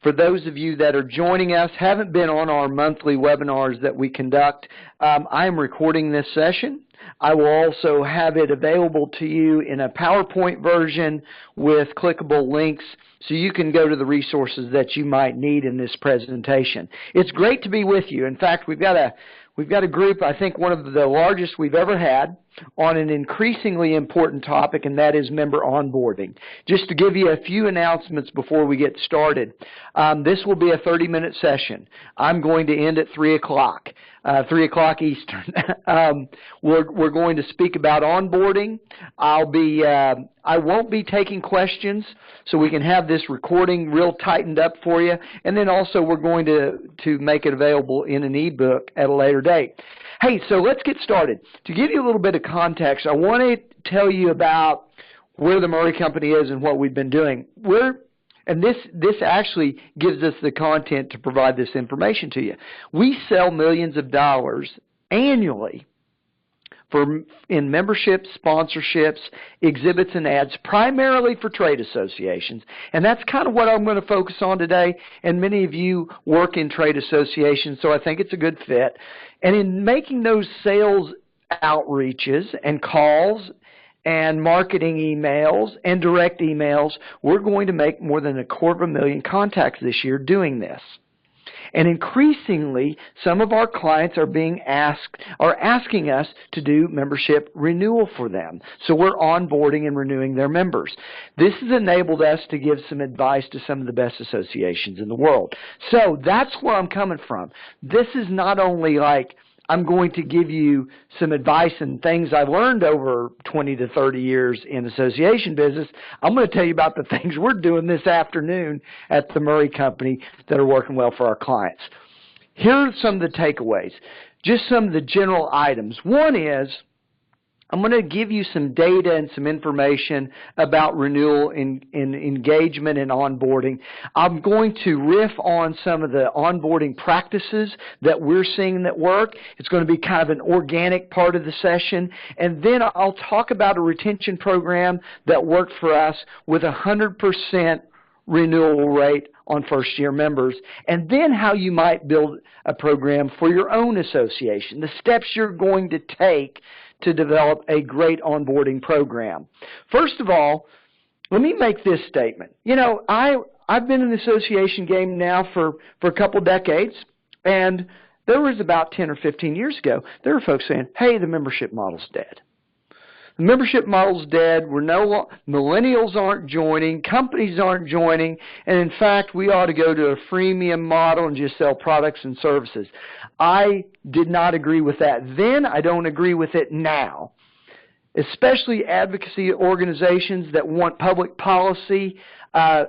For those of you that are joining us, haven't been on our monthly webinars that we conduct, I am recording this session. I will also have it available to you in a PowerPoint version with clickable links so you can go to the resources that you might need in this presentation. It's great to be with you. In fact, we've got a group, I think one of the largest we've ever had, on an increasingly important topic, and that is member onboarding. Just to give you a few announcements before we get started, this will be a 30-minute session. I'm going to end at 3 o'clock. 3 o'clock Eastern. We're going to speak about onboarding. I won't be taking questions, so we can have this recording real tightened up for you. And then also we're going to make it available in an ebook at a later date. Hey, so let's get started. To give you a little bit of context, I want to tell you about where the Moery Company is and what we've been doing. And this actually gives us the content to provide this information to you. We sell millions of dollars annually in memberships, sponsorships, exhibits, and ads, primarily for trade associations. And that's kind of what I'm going to focus on today. And many of you work in trade associations, so I think it's a good fit. And in making those sales outreaches and calls and marketing emails and direct emails, we're going to make more than 250,000 contacts this year doing this. And increasingly, some of our clients are asking us to do membership renewal for them. So we're onboarding and renewing their members. This has enabled us to give some advice to some of the best associations in the world. So that's where I'm coming from. This is not only like I'm going to give you some advice and things I've learned over 20 to 30 years in association business. I'm going to tell you about the things we're doing this afternoon at the Moery Company that are working well for our clients. Here are some of the takeaways, just some of the general items. One is, I'm going to give you some data and some information about renewal in engagement and onboarding. I'm going to riff on some of the onboarding practices that we're seeing that work. It's going to be kind of an organic part of the session. And then I'll talk about a retention program that worked for us with 100% renewal rate on first-year members, and then how you might build a program for your own association, the steps you're going to take to develop a great onboarding program. First of all, let me make this statement. You know, I've been in the association game now for a couple decades, and there was about 10 or 15 years ago, there were folks saying, hey, the membership model's dead. The membership model's dead. Millennials aren't joining. Companies aren't joining. And in fact, we ought to go to a freemium model and just sell products and services. I did not agree with that then. I don't agree with it now. Especially advocacy organizations that want public policy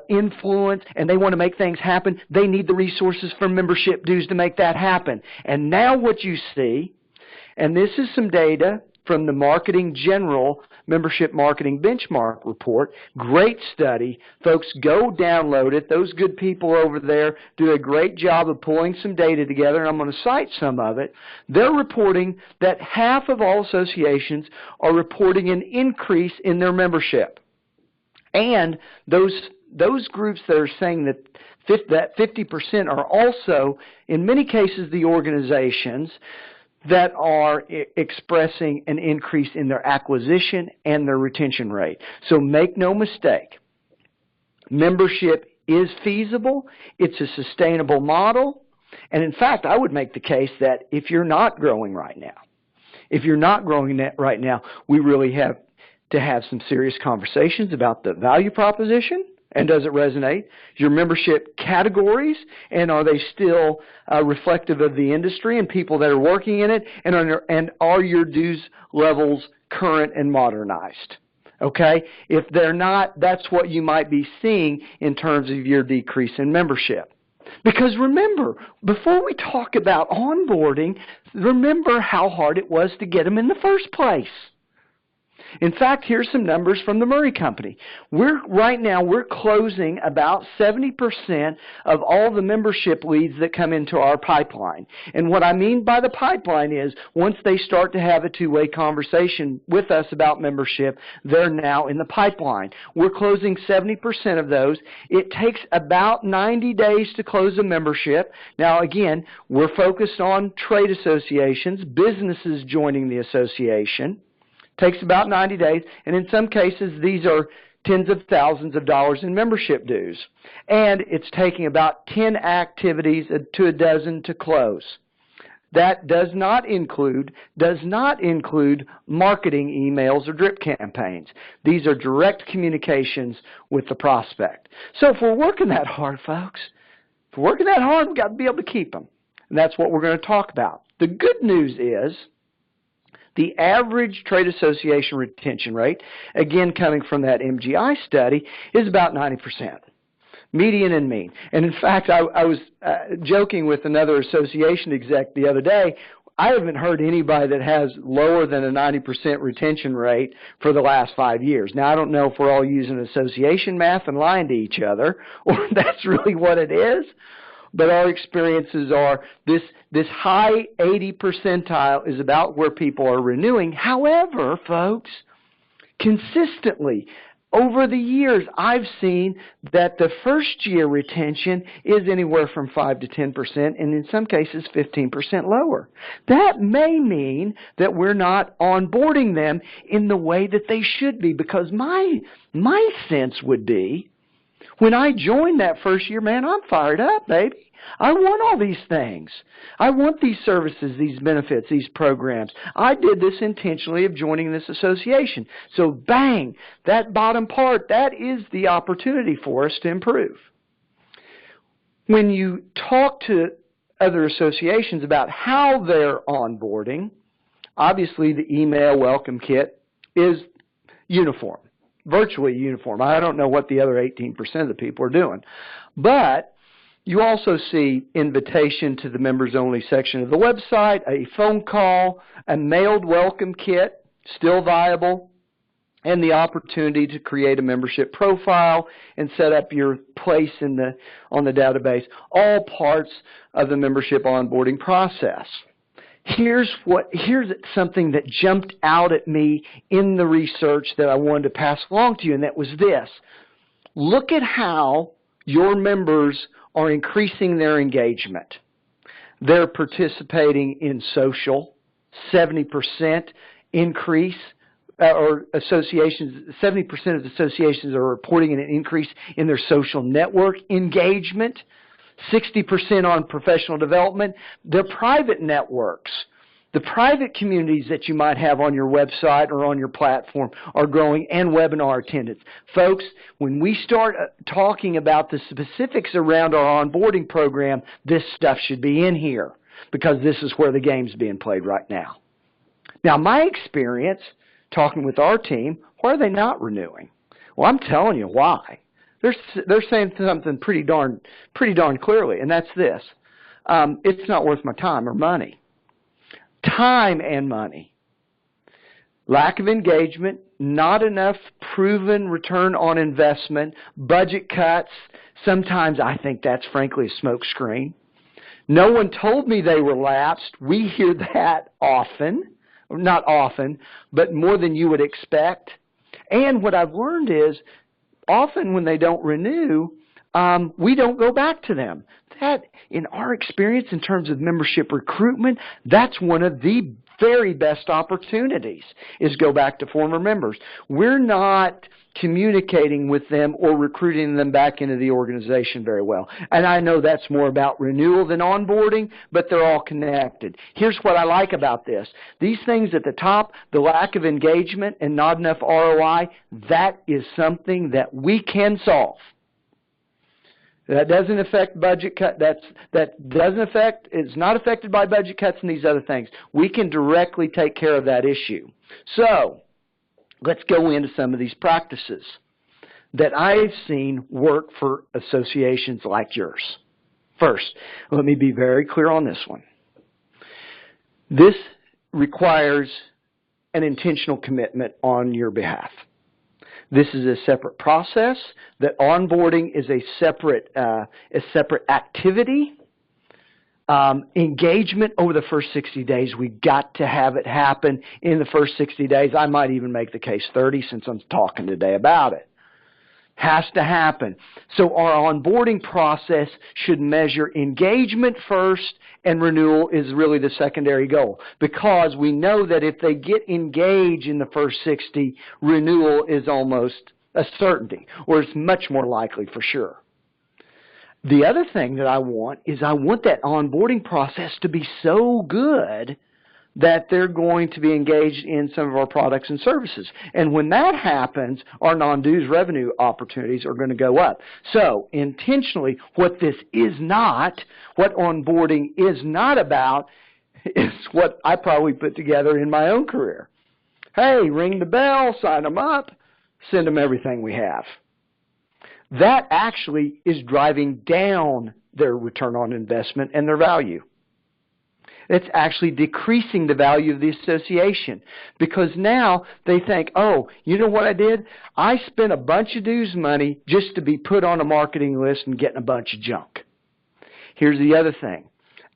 influence, and they want to make things happen. They need the resources from membership dues to make that happen. And now what you see, and this is some data from the Marketing General Membership Marketing Benchmark Report. Great study. Folks, go download it. Those good people over there do a great job of pulling some data together, and I'm going to cite some of it. They're reporting that half of all associations are reporting an increase in their membership. And those groups that are saying that 50% are also, in many cases, the organizations that are expressing an increase in their acquisition and their retention rate. So make no mistake, membership is feasible, it's a sustainable model, and in fact, I would make the case that if you're not growing right now, we really have to have some serious conversations about the value proposition. And does it resonate? Your membership categories, and are they still reflective of the industry and people that are working in it? And are your dues levels current and modernized? Okay? If they're not, that's what you might be seeing in terms of your decrease in membership. Because remember, before we talk about onboarding, remember how hard it was to get them in the first place. In fact, here's some numbers from the Moery Company. Right now, we're closing about 70% of all the membership leads that come into our pipeline. And what I mean by the pipeline is once they start to have a two-way conversation with us about membership, they're now in the pipeline. We're closing 70% of those. It takes about 90 days to close a membership. Now, again, we're focused on trade associations, businesses joining the association. Takes about 90 days, and in some cases, these are tens of thousands of dollars in membership dues. And it's taking about 10 activities to a dozen to close. That does not include marketing emails or drip campaigns. These are direct communications with the prospect. So if we're working that hard, folks, if we're working that hard, we've got to be able to keep them. And that's what we're going to talk about. The good news is the average trade association retention rate, again coming from that MGI study, is about 90%. Median and mean. And in fact, I was joking with another association exec the other day. I haven't heard anybody that has lower than a 90% retention rate for the last 5 years. Now, I don't know if we're all using association math and lying to each other, or that's really what it is. But our experiences are this high 80 percentile is about where people are renewing. However, folks, consistently over the years, I've seen that the first year retention is anywhere from 5 to 10%, and in some cases 15% lower. That may mean that we're not onboarding them in the way that they should be, because my sense would be when I joined that first year, man, I'm fired up, baby. I want all these things. I want these services, these benefits, these programs. I did this intentionally of joining this association. So bang, that bottom part, that is the opportunity for us to improve. When you talk to other associations about how they're onboarding, obviously the email welcome kit is uniform, virtually uniform. I don't know what the other 18% of the people are doing. But you also see invitation to the members-only section of the website, a phone call, a mailed welcome kit, still viable, and the opportunity to create a membership profile and set up your place on the database, all parts of the membership onboarding process. Here's something that jumped out at me in the research that I wanted to pass along to you, and that was this. Look at how your members are increasing their engagement. They're participating in social, 70% increase, or associations, 70% of the associations are reporting an increase in their social network engagement, 60% on professional development. Their private networks, the private communities that you might have on your website or on your platform are growing, and webinar attendance. Folks, when we start talking about the specifics around our onboarding program, this stuff should be in here because this is where the game's being played right now. Now, my experience talking with our team, why are they not renewing? Well, I'm telling you why. They're saying something pretty darn clearly, and that's this. It's not worth my time or money. Time and money. Lack of engagement, not enough proven return on investment, budget cuts. Sometimes I think that's frankly a smokescreen. No one told me they were lapsed. We hear that often. Not often, but more than you would expect. And what I've learned is often when they don't renew, we don't go back to them. That, in our experience in terms of membership recruitment, that's one of the very best opportunities, is go back to former members. We're not communicating with them or recruiting them back into the organization very well. And I know that's more about renewal than onboarding, but they're all connected. Here's what I like about this. These things at the top, the lack of engagement and not enough ROI, that is something that we can solve. That doesn't affect budget cut. It's not affected by budget cuts and these other things. We can directly take care of that issue. So, let's go into some of these practices that I've seen work for associations like yours. First, let me be very clear on this one. This requires an intentional commitment on your behalf. This is a separate process. That onboarding is a separate activity. Engagement over the first 60 days, we got to have it happen in the first 60 days. I might even make the case 30 since I'm talking today about it. Has to happen. So our onboarding process should measure engagement first, and renewal is really the secondary goal, because we know that if they get engaged in the first 60, renewal is almost a certainty, or it's much more likely for sure. The other thing that I want is I want that onboarding process to be so good that they're going to be engaged in some of our products and services. And when that happens, our non-dues revenue opportunities are going to go up. So, intentionally, what onboarding is not about is what I probably put together in my own career. Hey, ring the bell, sign them up, send them everything we have. That actually is driving down their return on investment and their value. It's actually decreasing the value of the association, because now they think, oh, you know what I did? I spent a bunch of dues money just to be put on a marketing list and getting a bunch of junk. Here's the other thing.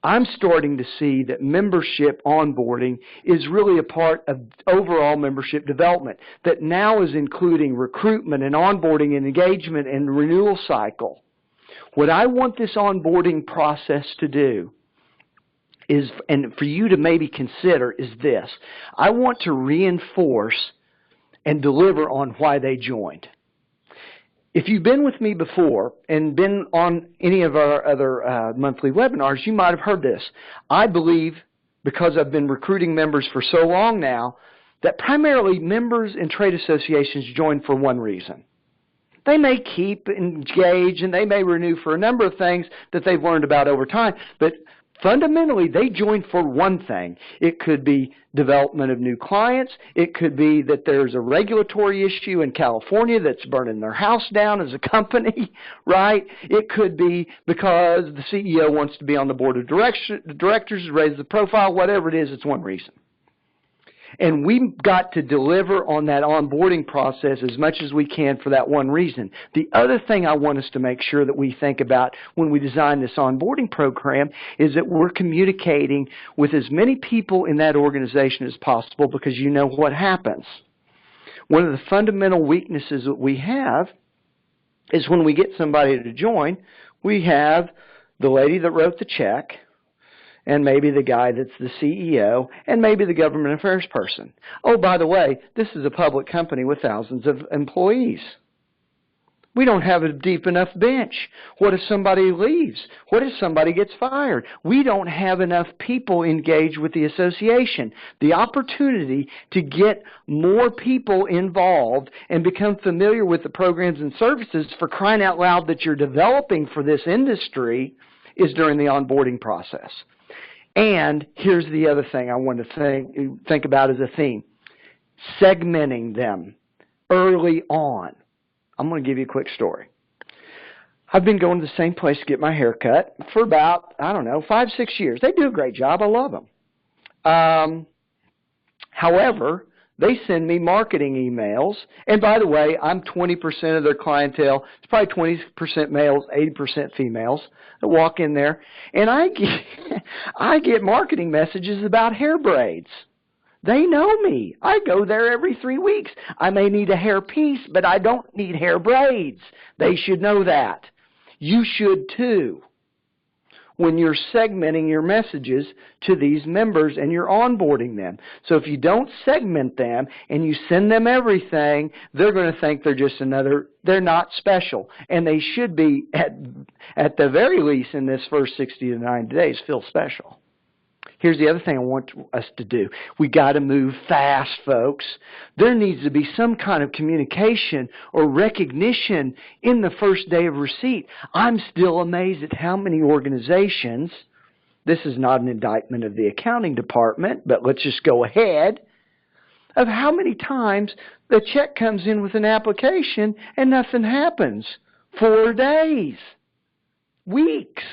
I'm starting to see that membership onboarding is really a part of overall membership development, that now is including recruitment and onboarding and engagement and renewal cycle. What I want this onboarding process to do is, and for you to maybe consider, is this. I want to reinforce and deliver on why they joined. If you've been with me before and been on any of our other monthly webinars, you might have heard this. I believe, because I've been recruiting members for so long now, that primarily members and trade associations join for one reason. They may keep engaged and they may renew for a number of things that they've learned about over time, but fundamentally, they join for one thing. It could be development of new clients. It could be that there's a regulatory issue in California that's burning their house down as a company, right? It could be because the CEO wants to be on the board of directors, raise the profile, whatever it is, it's one reason. And we've got to deliver on that onboarding process as much as we can for that one reason. The other thing I want us to make sure that we think about when we design this onboarding program is that we're communicating with as many people in that organization as possible, because you know what happens. One of the fundamental weaknesses that we have is when we get somebody to join, we have the lady that wrote the check, and maybe the guy that's the CEO, and maybe the government affairs person. Oh, by the way, this is a public company with thousands of employees. We don't have a deep enough bench. What if somebody leaves? What if somebody gets fired? We don't have enough people engaged with the association. The opportunity to get more people involved and become familiar with the programs and services, for crying out loud, that you're developing for this industry, is during the onboarding process. And here's the other thing I want to think about as a theme. Segmenting them early on. I'm going to give you a quick story. I've been going to the same place to get my hair cut for about, 5-6 years. They do a great job. I love them. However, they send me marketing emails. And by the way, I'm 20% of their clientele. It's probably 20% males, 80% females that walk in there. And I get marketing messages about hair braids. They know me. I go there every 3 weeks. I may need a hair piece, but I don't need hair braids. They should know that. You should too, when you're segmenting your messages to these members and you're onboarding them. So if you don't segment them and you send them everything, they're going to think they're just they're not special. And they should be, at the very least in this first 60 to 90 days, feel special. Here's the other thing I want us to do. We got to move fast, folks. There needs to be some kind of communication or recognition in the first day of receipt. I'm still amazed at how many organizations, this is not an indictment of the accounting department, but let's just go ahead, of how many times the check comes in with an application and nothing happens. 4 days, weeks.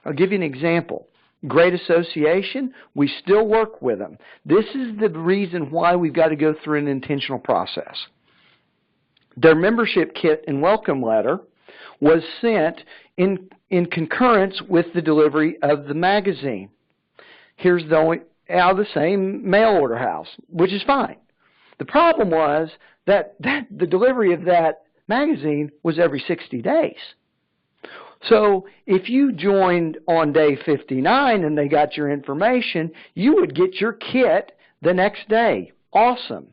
I'll give you an example. great association, we still work with them. This is the reason why we've got to go through an intentional process. Their membership kit and welcome letter was sent in concurrence with the delivery of the magazine. Here's out of the same mail order house, which is fine. The problem was that the delivery of that magazine was every 60 days. So if you joined on day 59 and they got your information, you would get your kit the next day. Awesome.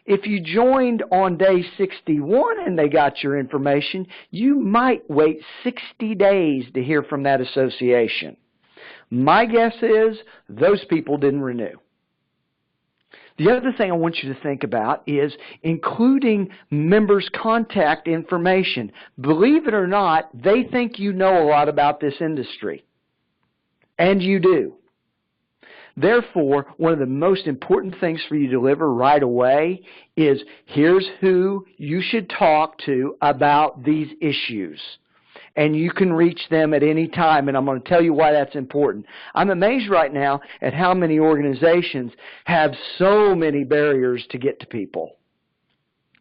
If you joined on day 61 and they got your information, you might wait 60 days to hear from that association. My guess is those people didn't renew. The other thing I want you to think about is including members' contact information. Believe it or not, they think you know a lot about this industry. And you do. Therefore, one of the most important things for you to deliver right away is here's who you should talk to about these issues. And you can reach them at any time, and I'm going to tell you why that's important. I'm amazed right now at how many organizations have so many barriers to get to people.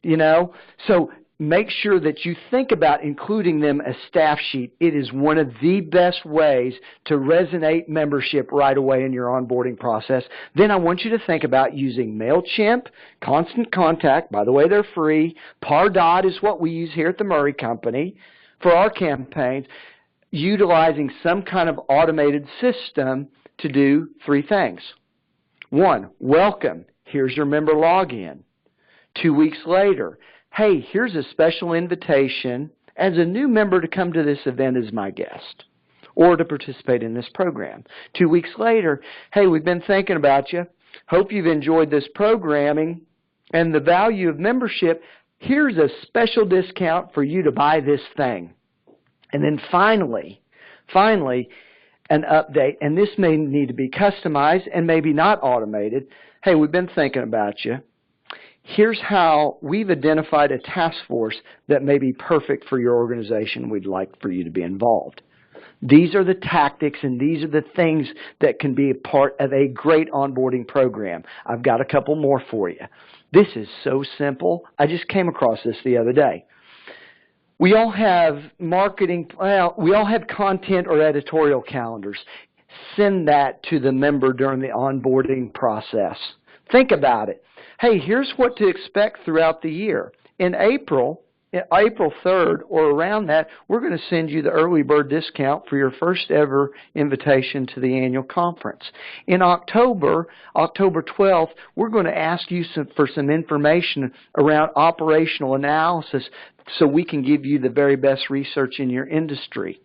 You know? So make sure that you think about including them as staff sheet. It is one of the best ways to resonate membership right away in your onboarding process. Then I want you to think about using MailChimp, Constant Contact. By the way, they're free. Pardot is what we use here at the Moery Company for our campaigns, utilizing some kind of automated system to do three things. 1, welcome. Here's your member login. 2 weeks later, hey, here's a special invitation as a new member to come to this event as my guest or to participate in this program. 2 weeks later, hey, we've been thinking about you. Hope you've enjoyed this programming and the value of membership. Here's a special discount for you to buy this thing. And then finally, an update, and this may need to be customized and maybe not automated. Hey, we've been thinking about you. Here's how we've identified a task force that may be perfect for your organization. We'd like for you to be involved. These are the tactics and these are the things that can be a part of a great onboarding program. I've got a couple more for you. This is so simple. I just came across this the other day. We all have we all have content or editorial calendars. Send that to the member during the onboarding process. Think about it. Hey, here's what to expect throughout the year. In April 3rd or around that, we're going to send you the early bird discount for your first ever invitation to the annual conference. In October 12th, we're going to ask you for some information around operational analysis so we can give you the very best research in your industry.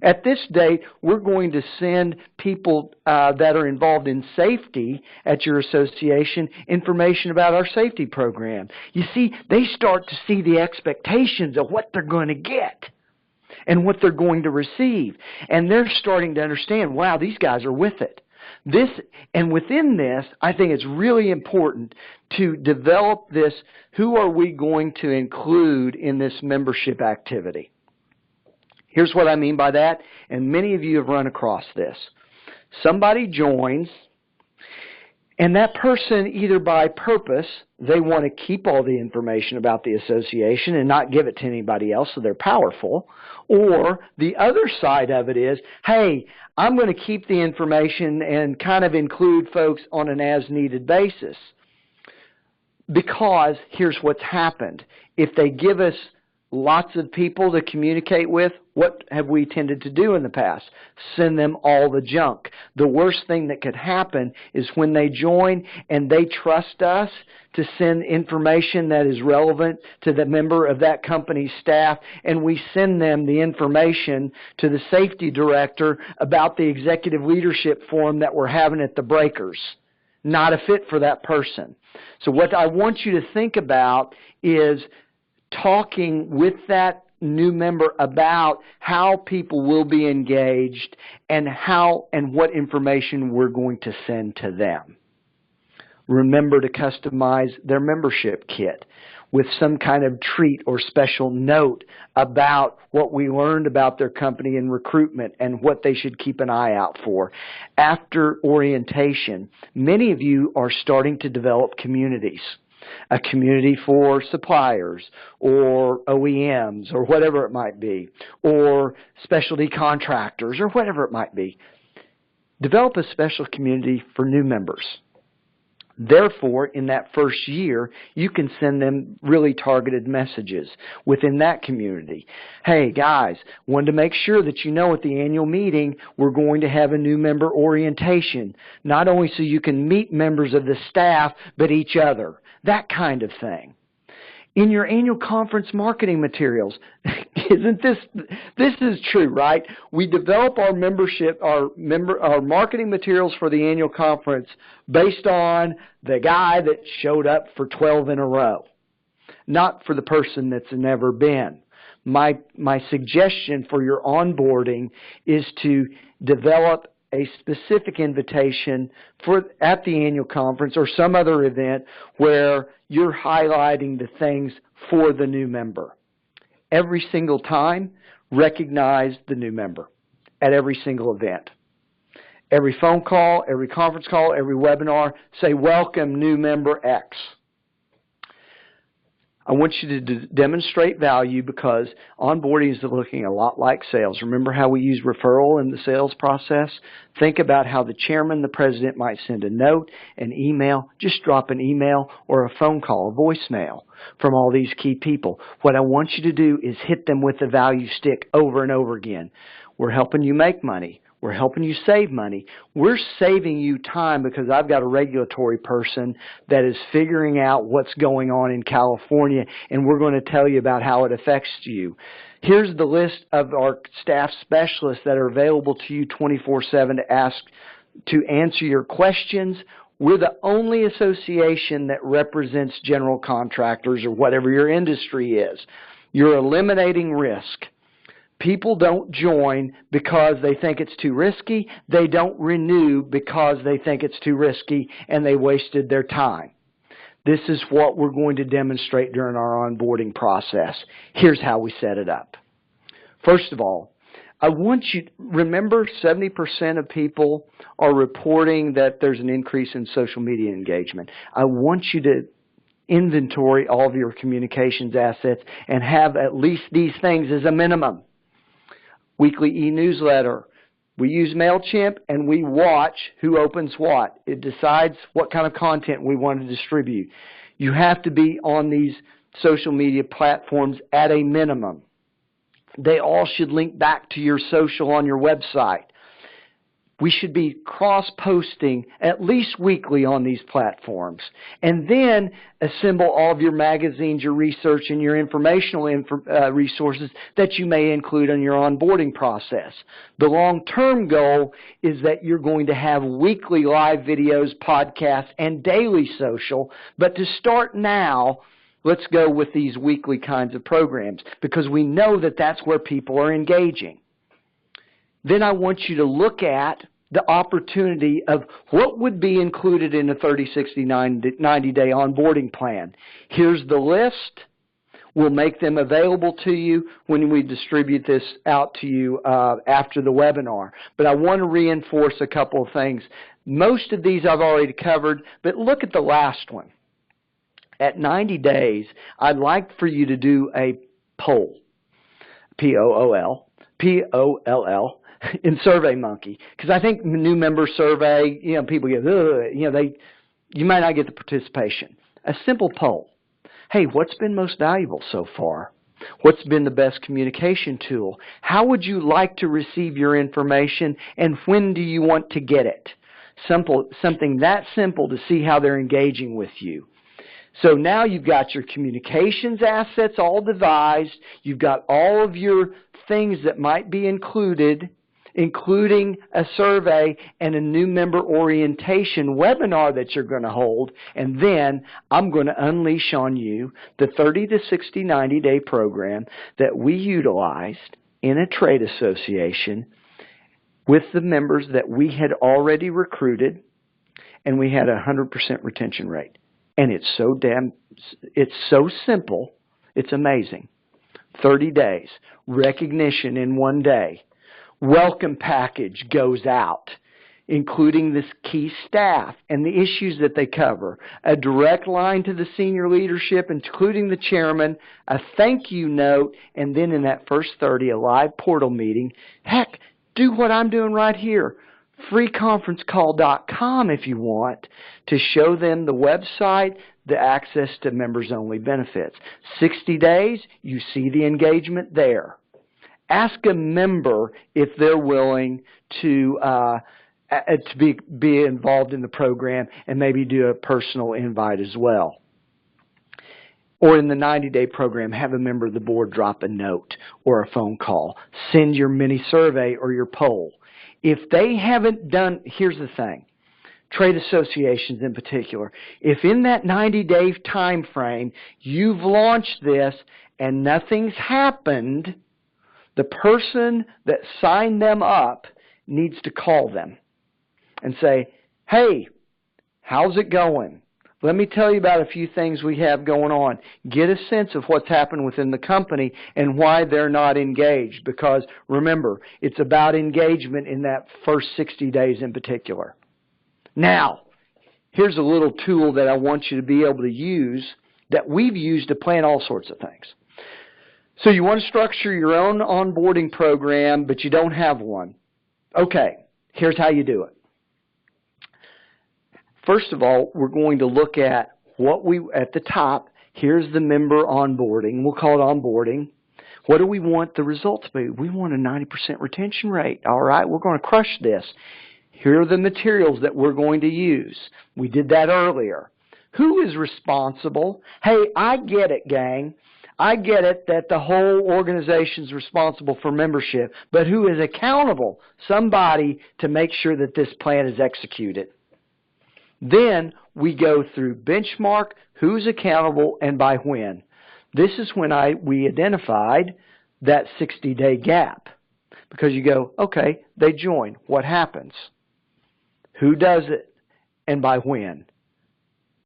At this date, we're going to send people that are involved in safety at your association information about our safety program. You see, they start to see the expectations of what they're going to get and what they're going to receive. And they're starting to understand, wow, these guys are with it. And within this, I think it's really important to develop this, who are we going to include in this membership activity? Here's what I mean by that, and many of you have run across this. Somebody joins, and that person, either by purpose, they want to keep all the information about the association and not give it to anybody else so they're powerful, or the other side of it is, hey, I'm going to keep the information and kind of include folks on an as-needed basis. Because here's what's happened. If they give us lots of people to communicate with, what have we tended to do in the past? Send them all the junk. The worst thing that could happen is when they join and they trust us to send information that is relevant to the member of that company's staff, and we send them the information to the safety director about the executive leadership forum that we're having at the Breakers. Not a fit for that person. So what I want you to think about is talking with that new member about how people will be engaged and how and what information we're going to send to them. Remember to customize their membership kit. with some kind of treat or special note about what we learned about their company in recruitment and what they should keep an eye out for. After orientation, many of you are starting to develop communities. A community for suppliers or OEMs or whatever it might be, or specialty contractors or whatever it might be. Develop a special community for new members. Therefore, in that first year, you can send them really targeted messages within that community. Hey, guys, wanted to make sure that you know at the annual meeting, we're going to have a new member orientation, not only so you can meet members of the staff, but each other. That kind of thing. In your annual conference marketing materials, isn't this is true, right? We develop our our marketing materials for the annual conference based on the guy that showed up for 12 in a row, not for the person that's never been. My suggestion for your onboarding is to develop a specific invitation at the annual conference or some other event where you're highlighting the things for the new member. Every single time, recognize the new member at every single event. Every phone call, every conference call, every webinar, say, welcome new member X. I want you to demonstrate value because onboarding is looking a lot like sales. Remember how we use referral in the sales process? Think about how the chairman, the president might send a note, an email, just drop an email or a phone call, a voicemail from all these key people. What I want you to do is hit them with the value stick over and over again. We're helping you make money. We're helping you save money. We're saving you time because I've got a regulatory person that is figuring out what's going on in California, and we're going to tell you about how it affects you. Here's the list of our staff specialists that are available to you 24/7 to answer your questions. We're the only association that represents general contractors or whatever your industry is. You're eliminating risk. People don't join because they think it's too risky. They don't renew because they think it's too risky and they wasted their time. This is what we're going to demonstrate during our onboarding process. Here's how we set it up. First of all, I want you to remember 70% of people are reporting that there's an increase in social media engagement. I want you to inventory all of your communications assets and have at least these things as a minimum. Weekly e-newsletter. We use MailChimp and we watch who opens what. It decides what kind of content we want to distribute. You have to be on these social media platforms at a minimum. They all should link back to your social on your website. We should be cross-posting at least weekly on these platforms. And then assemble all of your magazines, your research, and your informational resources that you may include in your onboarding process. The long-term goal is that you're going to have weekly live videos, podcasts, and daily social. But to start now, let's go with these weekly kinds of programs because we know that that's where people are engaging. Then I want you to look at the opportunity of what would be included in a 30, 60, 90-day onboarding plan. Here's the list. We'll make them available to you when we distribute this out to you after the webinar. But I want to reinforce a couple of things. Most of these I've already covered, but look at the last one. At 90 days, I'd like for you to do a poll, P-O-O-L, in SurveyMonkey, because I think new member survey, people get, you might not get the participation. A simple poll. Hey, what's been most valuable so far? What's been the best communication tool? How would you like to receive your information, and when do you want to get it? Something that simple to see how they're engaging with you. So now you've got your communications assets all devised. You've got all of your things that might be included, including a survey and a new member orientation webinar that you're going to hold. And then I'm going to unleash on you the 30 to 60, 90-day program that we utilized in a trade association with the members that we had already recruited, and we had a 100% retention rate. And it's so damn It's so simple. It's amazing. 30 days. Recognition in 1 day. Welcome package goes out, including this key staff and the issues that they cover. A direct line to the senior leadership, including the chairman, a thank you note, and then in that first 30, a live portal meeting. Heck, do what I'm doing right here. freeconferencecall.com if you want, to show them the website, the access to members-only benefits. 60 days, you see the engagement there. Ask a member if they're willing to be involved in the program and maybe do a personal invite as well. Or in the 90-day program, have a member of the board drop a note or a phone call. Send your mini survey or your poll. If they haven't done, here's the thing, trade associations in particular, if in that 90-day time frame you've launched this and nothing's happened, the person that signed them up needs to call them and say, hey, how's it going? Let me tell you about a few things we have going on. Get a sense of what's happened within the company and why they're not engaged. Because remember, it's about engagement in that first 60 days in particular. Now, here's a little tool that I want you to be able to use that we've used to plan all sorts of things. So you want to structure your own onboarding program, but you don't have one. Okay, here's how you do it. First of all, we're going to look at at the top, here's the member onboarding. We'll call it onboarding. What do we want the results to be? We want a 90% retention rate. All right, we're going to crush this. Here are the materials that we're going to use. We did that earlier. Who is responsible? Hey, I get it, gang. I get it that the whole organization is responsible for membership, but who is accountable? Somebody to make sure that this plan is executed. Then we go through benchmark, who's accountable, and by when. This is when we identified that 60-day gap. Because you go, okay, they join. What happens? Who does it and by when?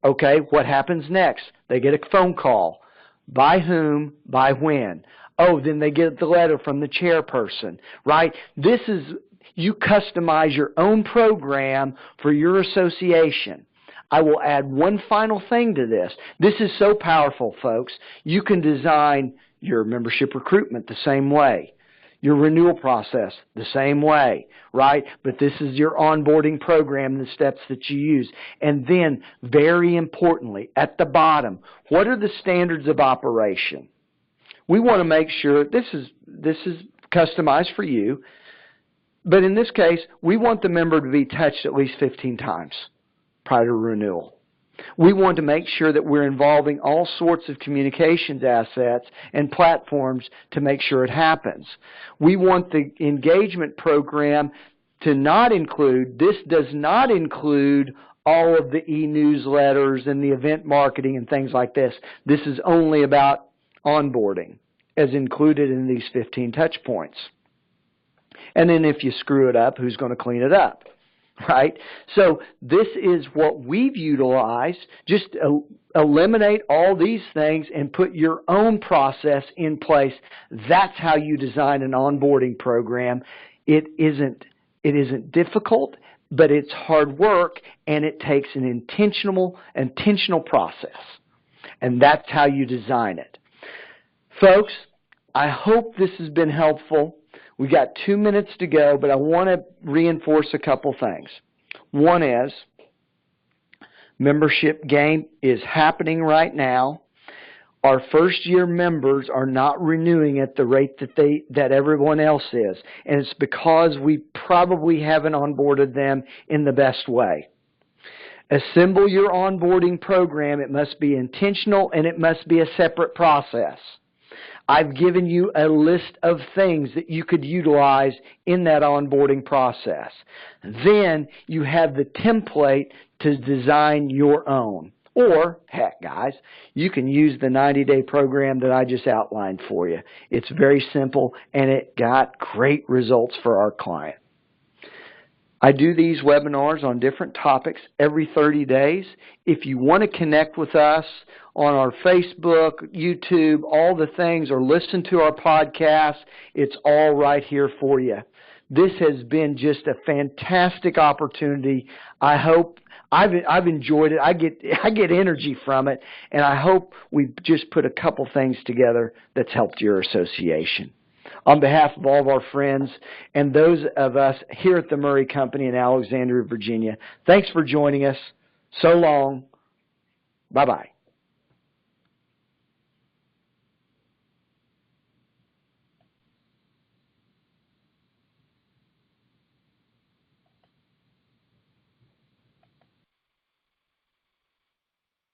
Okay, what happens next? They get a phone call. By whom? By when? Oh, then they get the letter from the chairperson, right? This is, you customize your own program for your association. I will add one final thing to this. This is so powerful, folks. You can design your membership recruitment the same way. Your renewal process the same way, right? But this is your onboarding program, the steps that you use. And then, very importantly, at the bottom, what are the standards of operation? We want to make sure this is customized for you, but in this case, we want the member to be touched at least 15 times prior to renewal. We want to make sure that we're involving all sorts of communications assets and platforms to make sure it happens. We want the engagement program to not include, this does not include all of the e-newsletters and the event marketing and things like this. This is only about onboarding as included in these 15 touch points. And then if you screw it up, who's going to clean it up? Right? So this is what we've utilized. Just eliminate all these things and put your own process in place. That's how you design an onboarding program. It isn't difficult, but it's hard work, and it takes an intentional process. And that's how you design it. Folks, I hope this has been helpful. We've got 2 minutes to go, but I want to reinforce a couple things. One is, membership game is happening right now. Our first-year members are not renewing at the rate that everyone else is, and it's because we probably haven't onboarded them in the best way. Assemble your onboarding program. It must be intentional, and it must be a separate process. I've given you a list of things that you could utilize in that onboarding process. Then you have the template to design your own. Or, heck guys, you can use the 90-day program that I just outlined for you. It's very simple, and it got great results for our client. I do these webinars on different topics every 30 days. If you want to connect with us on our Facebook, YouTube, all the things, or listen to our podcast, it's all right here for you. This has been just a fantastic opportunity. I hope I've enjoyed it. I get energy from it, and I hope we've just put a couple things together that's helped your association. On behalf of all of our friends and those of us here at the Moery Company in Alexandria, Virginia, thanks for joining us. So long. Bye-bye.